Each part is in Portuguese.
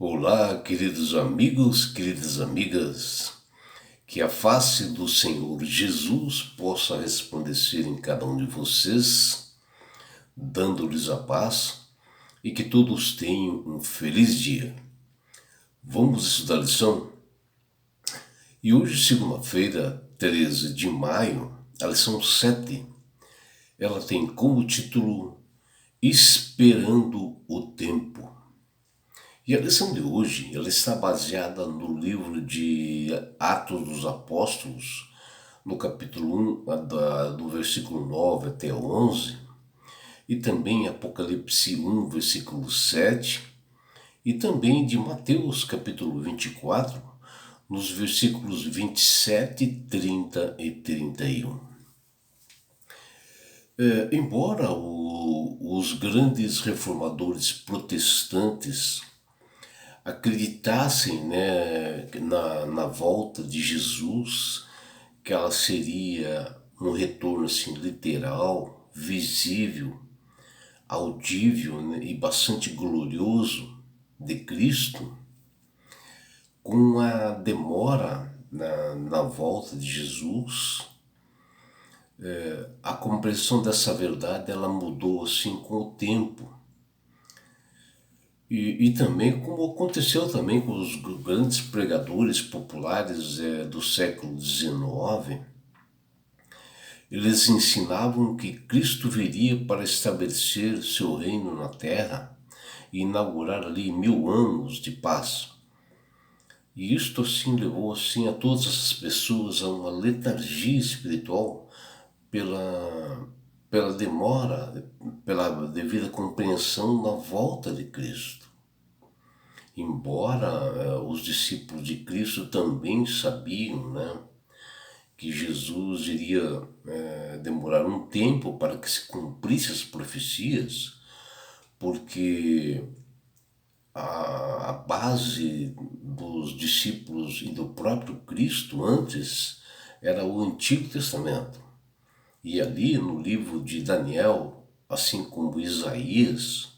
Olá, queridos amigos, queridas amigas, que a face do Senhor Jesus possa resplandecer em cada um de vocês, dando-lhes a paz e que todos tenham um feliz dia. Vamos estudar a lição? E hoje, segunda-feira, 13 de maio, a lição 7, ela tem como título Esperando o Tempo. E a lição de hoje, ela está baseada no livro de Atos dos Apóstolos, no capítulo 1, do versículo 9 até 11, e também Apocalipse 1, versículo 7, e também de Mateus, capítulo 24, nos versículos 27, 30 e 31. Embora os grandes reformadores protestantes acreditassem, na volta de Jesus, que ela seria um retorno assim, literal, visível, audível, né, e bastante glorioso de Cristo, com a demora na volta de Jesus, a compreensão dessa verdade ela mudou assim com o tempo. E também, como aconteceu também com os grandes pregadores populares do século XIX, eles ensinavam que Cristo viria para estabelecer seu reino na terra e inaugurar ali 1000 anos de paz. E isto assim levou assim a todas essas pessoas a uma letargia espiritual pela demora, pela devida compreensão na volta de Cristo. Embora os discípulos de Cristo também sabiam, né, que Jesus iria demorar um tempo para que se cumprisse as profecias, porque a base dos discípulos e do próprio Cristo antes era o Antigo Testamento. E ali no livro de Daniel, assim como Isaías,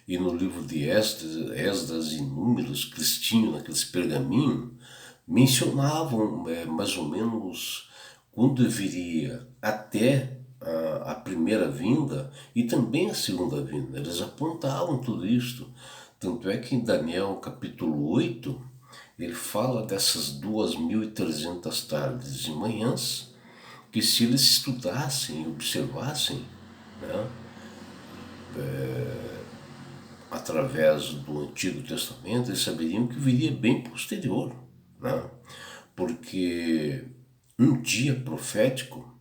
e no livro de Esdras e Números, Cristinho, naqueles pergaminhos, mencionavam mais ou menos quando viria até a primeira vinda e também a segunda vinda. Eles apontavam tudo isto. Tanto é que em Daniel capítulo 8, ele fala dessas 2300 tardes e manhãs, que se eles estudassem e observassem, né, através do Antigo Testamento, eles saberiam que viria bem posterior, né? Porque um dia profético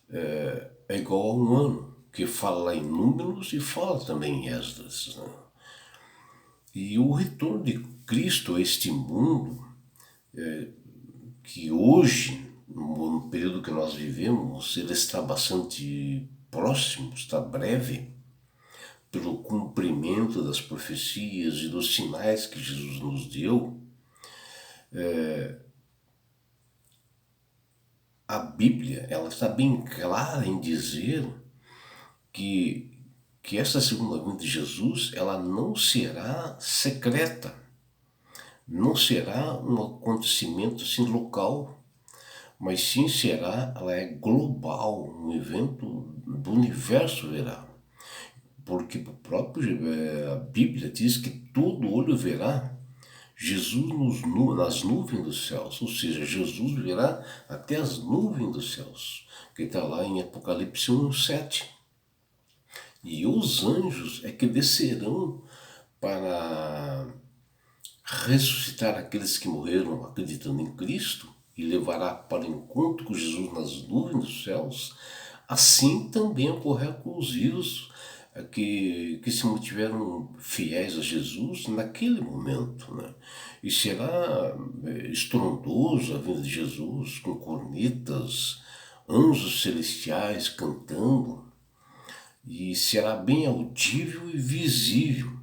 é igual a um ano, que fala lá em Números e fala também em Esdras, né? E o retorno de Cristo a este mundo, que hoje, no período que nós vivemos, ele está bastante próximo, está breve, pelo cumprimento das profecias e dos sinais que Jesus nos deu. A Bíblia ela está bem clara em dizer que essa segunda vinda de Jesus ela não será secreta, não será um acontecimento assim local, mas sim ela é global, um evento do universo verá. Porque a Bíblia diz que todo olho verá Jesus nas nuvens dos céus, ou seja, Jesus virá até as nuvens dos céus, que está lá em Apocalipse 1:7. E os anjos é que descerão para ressuscitar aqueles que morreram acreditando em Cristo e levará para o encontro com Jesus nas nuvens dos céus. Assim também ocorreu com os rios que se mantiveram fiéis a Jesus naquele momento, né? E será estrondoso a vinda de Jesus, com cornetas, anjos celestiais cantando, e será bem audível e visível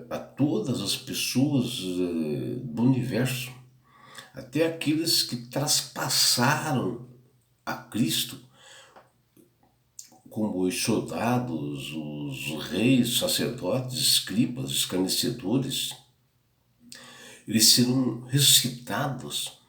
a todas as pessoas do universo, até aqueles que traspassaram a Cristo, como os soldados, os reis, sacerdotes, escribas, escarnecedores, eles serão ressuscitados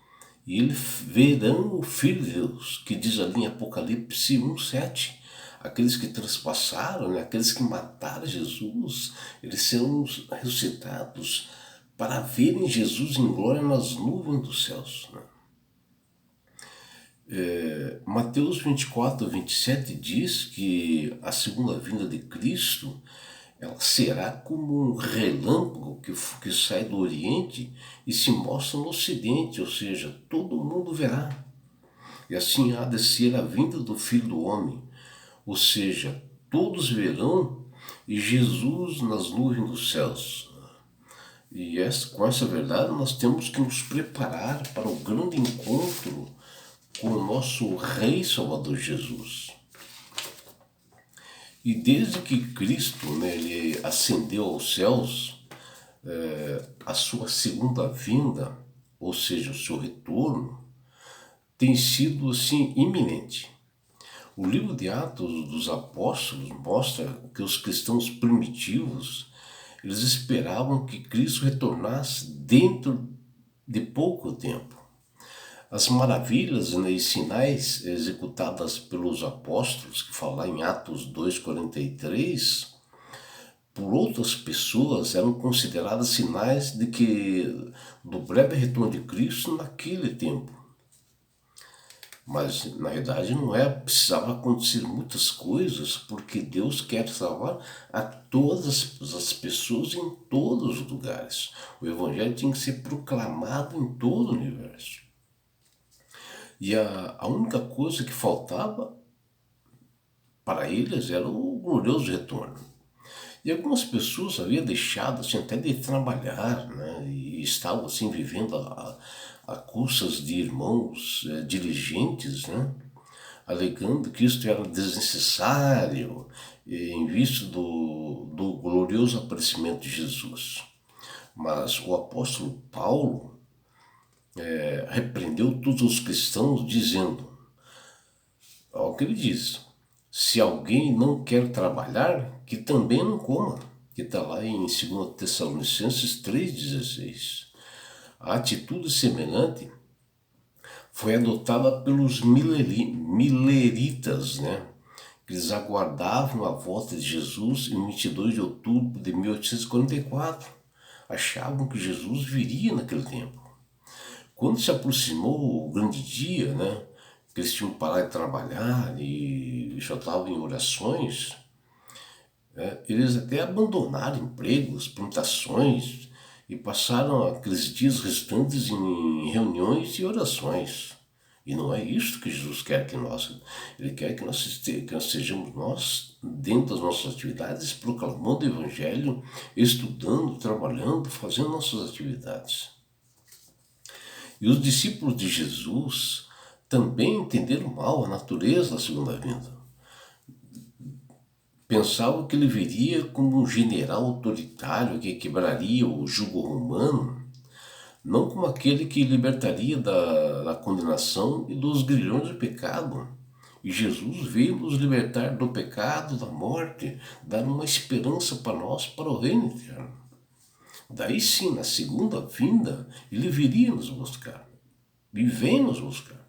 e eles verão o Filho de Deus, que diz ali em Apocalipse 1:7. Aqueles que transpassaram, né, aqueles que mataram Jesus, eles serão ressuscitados para verem Jesus em glória nas nuvens dos céus, né? Mateus 24:27 diz que a segunda vinda de Cristo ela será como um relâmpago que sai do Oriente e se mostra no Ocidente, ou seja, todo mundo verá. E assim há de ser a vinda do Filho do Homem, ou seja, todos verão e Jesus nas nuvens dos céus. E com essa verdade nós temos que nos preparar para o grande encontro com o nosso Rei Salvador Jesus. E desde que Cristo, né, ele ascendeu aos céus, a sua segunda vinda, ou seja, o seu retorno, tem sido assim iminente. O livro de Atos dos Apóstolos mostra que os cristãos primitivos eles esperavam que Cristo retornasse dentro de pouco tempo. As maravilhas, né, e sinais executadas pelos apóstolos, que fala em Atos 2:43, por outras pessoas eram consideradas sinais de que do breve retorno de Cristo naquele tempo. Mas na verdade não é, precisava acontecer muitas coisas, porque Deus quer salvar a todas as pessoas em todos os lugares. O Evangelho tem que ser proclamado em todo o universo. E a única coisa que faltava para eles era o glorioso retorno. E algumas pessoas haviam deixado assim, até de trabalhar, né? E estavam assim vivendo a custas de irmãos diligentes, né? Alegando que isto era desnecessário em vista do glorioso aparecimento de Jesus. Mas o apóstolo Paulo repreendeu todos os cristãos dizendo, olha o que ele diz, se alguém não quer trabalhar, que também não coma, que está lá em 2 Tessalonicenses 3,16. A atitude semelhante foi adotada pelos mileritas, né? Eles aguardavam a volta de Jesus em 22 de outubro de 1844. Achavam que Jesus viria naquele tempo. Quando se aproximou o grande dia, né? Que eles tinham que parar de trabalhar e já estavam em orações, eles até abandonaram empregos, plantações e passaram aqueles dias restantes em reuniões e orações. E não é isso que Jesus quer que nós. Ele quer que nós sejamos nós, dentro das nossas atividades, proclamando o Evangelho, estudando, trabalhando, fazendo nossas atividades. E os discípulos de Jesus também entenderam mal a natureza da segunda vinda. Pensavam que ele viria como um general autoritário que quebraria o jugo romano, não como aquele que libertaria da condenação e dos grilhões do pecado. E Jesus veio nos libertar do pecado, da morte, dar uma esperança para nós, para o reino eterno. Daí sim, na segunda vinda, ele viria nos buscar. E vem nos buscar.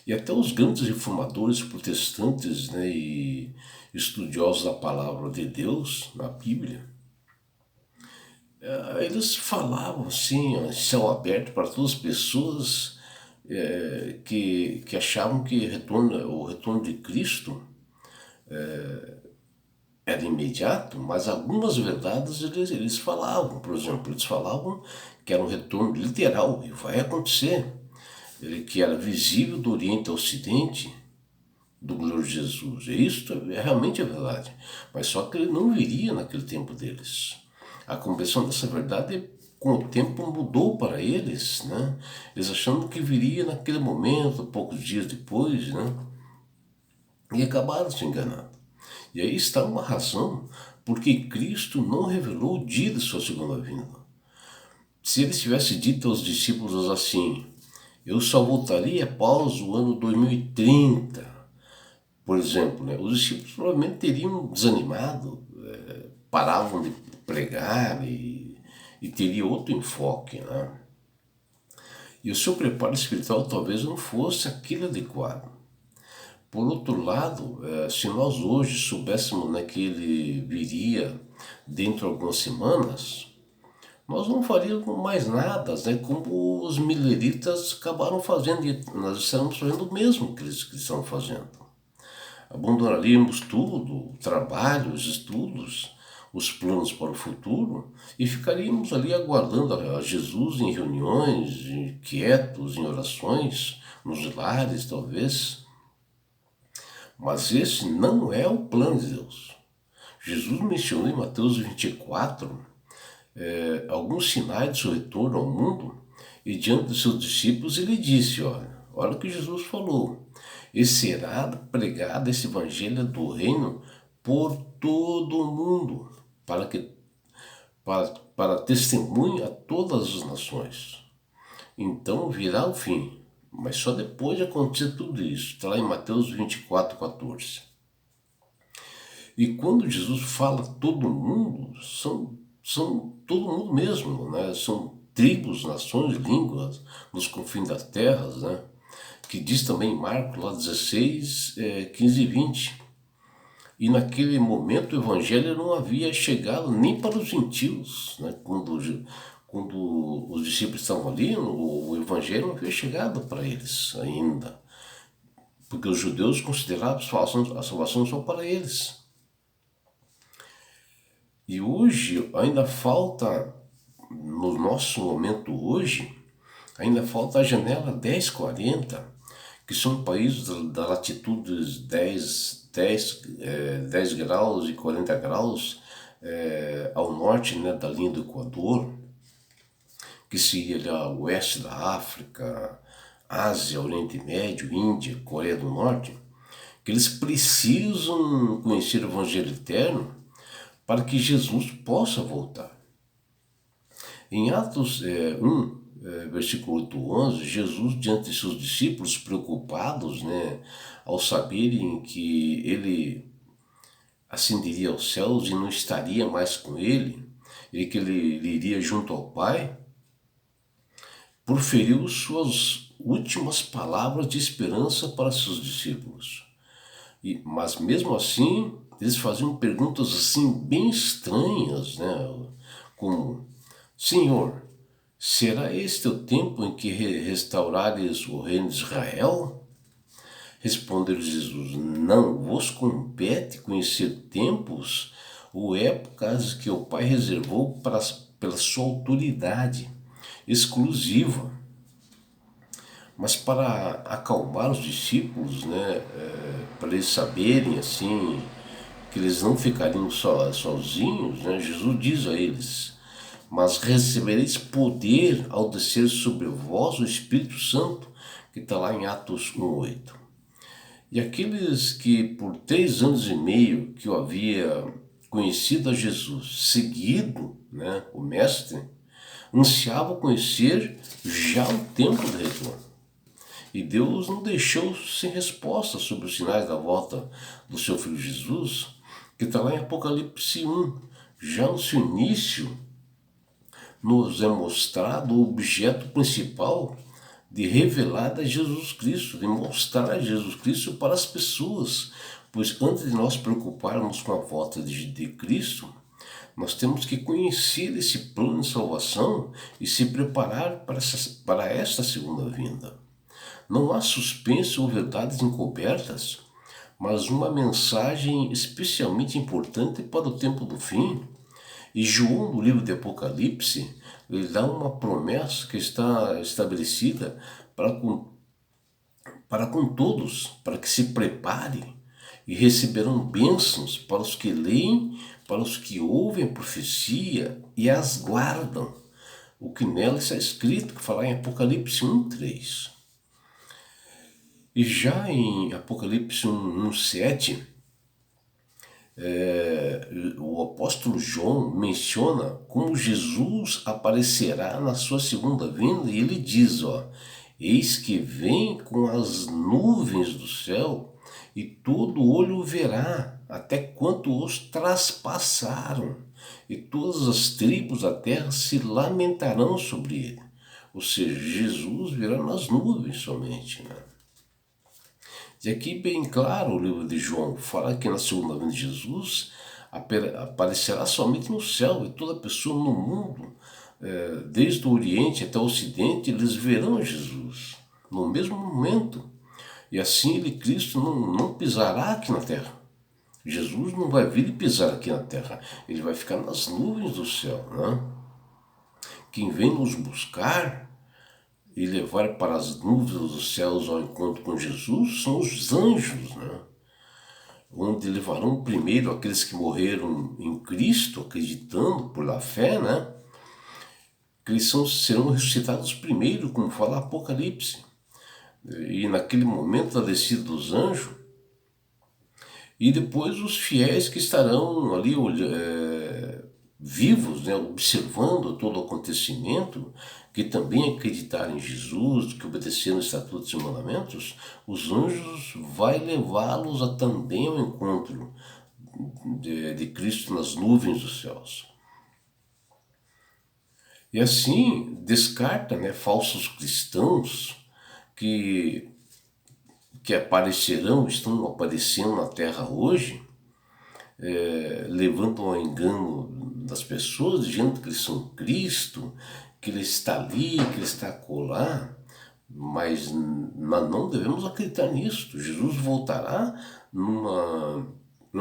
E até os grandes reformadores protestantes, né, e estudiosos da palavra de Deus, na Bíblia, eles falavam assim, ó, céu aberto para todas as pessoas que achavam que o retorno de Cristo era imediato, mas algumas verdades eles falavam. Por exemplo, eles falavam que era um retorno literal, e vai acontecer. Que era visível do Oriente ao Ocidente, do glorioso Jesus. E isso realmente é verdade. Mas só que ele não viria naquele tempo deles. A compreensão dessa verdade, com o tempo, mudou para eles, né? Eles achando que viria naquele momento, poucos dias depois, né? E acabaram se enganando. E aí está uma razão porque Cristo não revelou o dia de sua segunda vinda. Se ele tivesse dito aos discípulos assim, eu só voltaria após o ano 2030, Por exemplo, né, os discípulos provavelmente teriam desanimado, paravam de pregar e teria outro enfoque, né? E o seu preparo espiritual talvez não fosse aquele adequado. Por outro lado, se nós hoje soubéssemos, né, que ele viria dentro de algumas semanas, nós não faríamos mais nada, né, como os mileritas acabaram fazendo, e nós estamos fazendo o mesmo que eles estão fazendo. Abandonaríamos tudo, o trabalho, os estudos, os planos para o futuro e ficaríamos ali aguardando a Jesus em reuniões, quietos, em orações, nos lares talvez. Mas esse não é o plano de Deus. Jesus mencionou em Mateus 24 alguns sinais de seu retorno ao mundo e diante dos seus discípulos ele disse, olha o que Jesus falou, e será pregado esse evangelho do reino por todo o mundo, para testemunho a todas as nações. Então virá o fim, mas só depois de acontecer tudo isso. Está lá em Mateus 24:14. E quando Jesus fala todo mundo, são todo mundo mesmo, né? São tribos, nações, línguas, nos confins das terras, né? Que diz também em Marcos, lá 16, 15 e 20. E naquele momento o evangelho não havia chegado nem para os gentios, né? Quando os discípulos estavam ali, o evangelho não havia chegado para eles ainda. Porque os judeus consideravam a salvação só para eles. E hoje ainda falta, no nosso momento hoje, ainda falta a janela 1040, que são países da latitude 10 graus e 40 graus ao norte, né, da linha do Equador, que seria o oeste da África, Ásia, Oriente Médio, Índia, Coreia do Norte, que eles precisam conhecer o Evangelho eterno para que Jesus possa voltar. Em Atos 1, versículo 8-11, Jesus, diante de seus discípulos preocupados, né, ao saberem que ele ascenderia aos céus e não estaria mais com ele, e que ele iria junto ao Pai, proferiu suas últimas palavras de esperança para seus discípulos. Mas mesmo assim, eles faziam perguntas assim bem estranhas, né? Como, Senhor, será este o tempo em que restaurares o reino de Israel? Respondeu Jesus, não vos compete conhecer tempos ou épocas que o Pai reservou pela sua autoridade exclusiva. Mas para acalmar os discípulos, né, para eles saberem assim que eles não ficariam sozinhos, né, Jesus diz a eles, mas recebereis poder ao descer sobre vós o Espírito Santo, que está lá em Atos 1:8. E aqueles que por 3 anos e meio que eu havia conhecido a Jesus, seguido, né, o Mestre, ansiavam conhecer já o tempo do retorno. E Deus não deixou sem resposta sobre os sinais da volta do seu Filho Jesus, que está lá em Apocalipse 1. Já no seu início, nos é mostrado o objeto principal de revelar a Jesus Cristo, de mostrar Jesus Cristo para as pessoas. Pois antes de nós preocuparmos com a volta de Cristo, nós temos que conhecer esse plano de salvação e se preparar para esta segunda vinda. Não há suspense ou verdades encobertas, mas uma mensagem especialmente importante para o tempo do fim. E João, no livro de Apocalipse, ele dá uma promessa que está estabelecida para com todos, para que se preparem e receberão bênçãos para os que leem, para os que ouvem a profecia e as guardam. O que nela está escrito, que fala em Apocalipse 1:3. E já em Apocalipse 1:7, o apóstolo João menciona como Jesus aparecerá na sua segunda vinda, e ele diz, eis que vem com as nuvens do céu, e todo olho verá, até quanto os traspassaram, e todas as tribos da terra se lamentarão sobre ele. Ou seja, Jesus virá nas nuvens somente, né? E aqui bem claro o livro de João fala que na segunda vinda de Jesus aparecerá somente no céu, e toda pessoa no mundo, desde o Oriente até o Ocidente, eles verão Jesus no mesmo momento. E assim ele, Cristo, não pisará aqui na terra. Jesus não vai vir e pisar aqui na terra. Ele vai ficar nas nuvens do céu, né? Quem vem nos buscar e levar para as nuvens dos céus ao encontro com Jesus são os anjos, né? Onde levarão primeiro aqueles que morreram em Cristo, acreditando por la fé, né? Que eles serão ressuscitados primeiro, como fala Apocalipse. E naquele momento da descida dos anjos, e depois os fiéis que estarão ali vivos, né, observando todo o acontecimento, que também acreditaram em Jesus, que obedeceram os estatutos e mandamentos, os anjos vai levá-los também ao encontro de Cristo nas nuvens dos céus. E assim descarta, né, falsos cristãos que aparecerão, estão aparecendo na terra hoje, levando ao engano das pessoas, dizendo que eles são Cristo, que Ele está ali, que Ele está acolá, mas nós não devemos acreditar nisso. Jesus voltará numa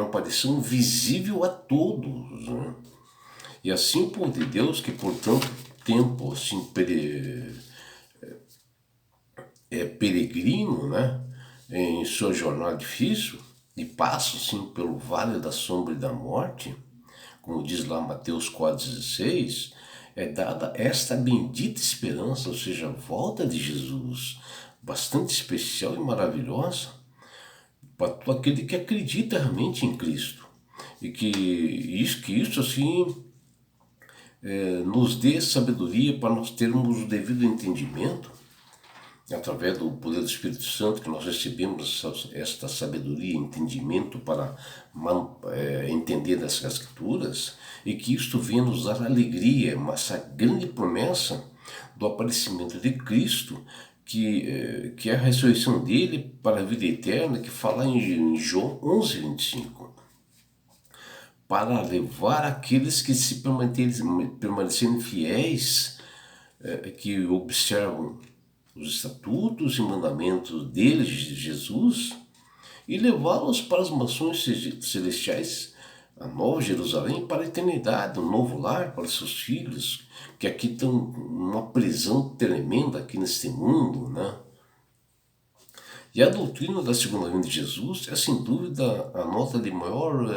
aparição visível a todos, né? E assim o povo de Deus, que por tanto tempo assim, peregrino, né, em sua jornada difícil, e passa assim, pelo vale da sombra e da morte, como diz lá Mateus 4,16, é dada esta bendita esperança, ou seja, a volta de Jesus, bastante especial e maravilhosa, para todo aquele que acredita realmente em Cristo. E que isso assim, nos dê sabedoria para nós termos o devido entendimento, através do poder do Espírito Santo, que nós recebemos esta sabedoria e entendimento para entender as Escrituras, e que isto venha nos dar alegria, essa grande promessa do aparecimento de Cristo, que é a ressurreição dele para a vida eterna, que fala em João 11:25, para levar aqueles que se permanecerem fiéis, que observam os estatutos e mandamentos dele, de Jesus, e levá-los para as mansões celestiais, a Nova Jerusalém, para a eternidade, um novo lar para seus filhos, que aqui estão numa prisão tremenda aqui neste mundo, né? E a doutrina da segunda vinda de Jesus é sem dúvida a nota de maior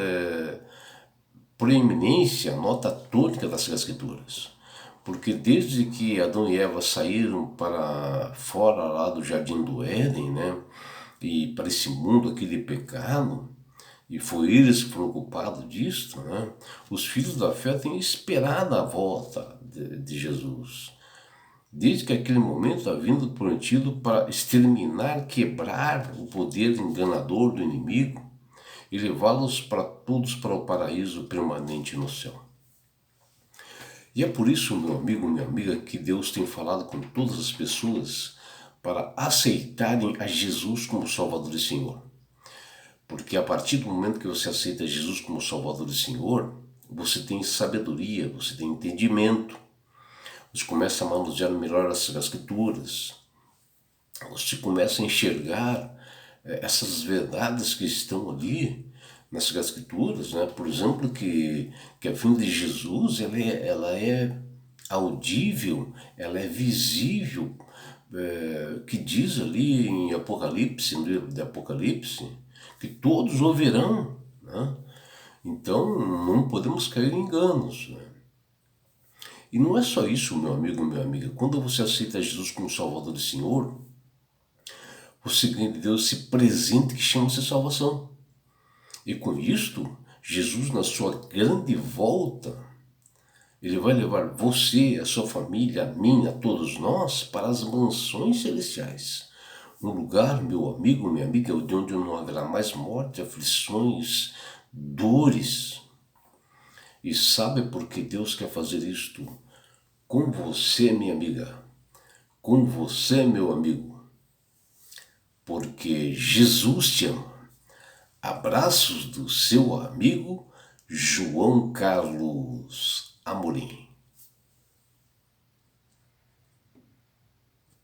proeminência, a nota tônica das Escrituras. Porque desde que Adão e Eva saíram para fora lá do Jardim do Éden, né, e para esse mundo aqui de pecado, e foi eles que foram culpados disso, né, os filhos da fé têm esperado a volta de Jesus. Desde que aquele momento a vinda prometido para exterminar, quebrar o poder enganador do inimigo e levá-los para todos para o paraíso permanente no céu. E é por isso, meu amigo, minha amiga, que Deus tem falado com todas as pessoas para aceitarem a Jesus como Salvador e Senhor. Porque a partir do momento que você aceita Jesus como Salvador e Senhor, você tem sabedoria, você tem entendimento, você começa a manusear melhor as Escrituras, você começa a enxergar essas verdades que estão ali nas Escrituras, né? Por exemplo, que a vinda de Jesus ela é audível, ela é visível, que diz ali em Apocalipse, no livro de Apocalipse, que todos ouvirão, né? Então não podemos cair em enganos, né? E não é só isso, meu amigo, minha amiga. Quando você aceita Jesus como Salvador e Senhor, você ganha de Deus esse presente que chama-se salvação. E com isto, Jesus, na sua grande volta, ele vai levar você, a sua família, a mim, a todos nós, para as mansões celestiais, um lugar, meu amigo, minha amiga, de onde não haverá mais morte, aflições, dores. E sabe por que Deus quer fazer isto com você, minha amiga? Com você, meu amigo? Porque Jesus te ama. Abraços do seu amigo João Carlos Amorim.